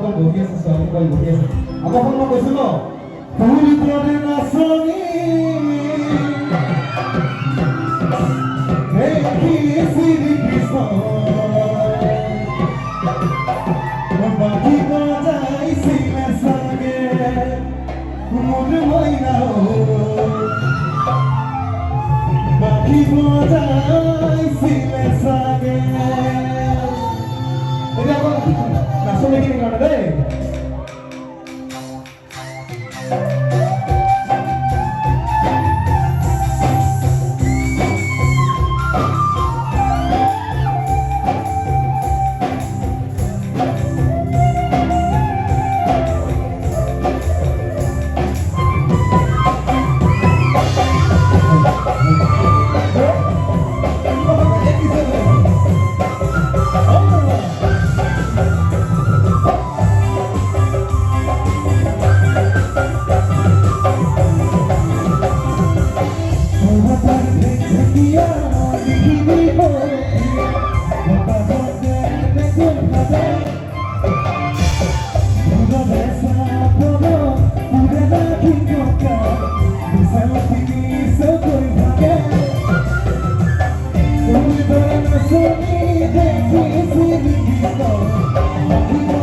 걸 못했었어. 아닌 걸 못했어. 아까 한 번 더 쓰고 우리들의 낯선이 내 기술이 비서 바퀴가 있으면 싸게 모두 모이나오 바퀴가 있으면 싸게 우리 한번 낯선 얘기를 가는데 We're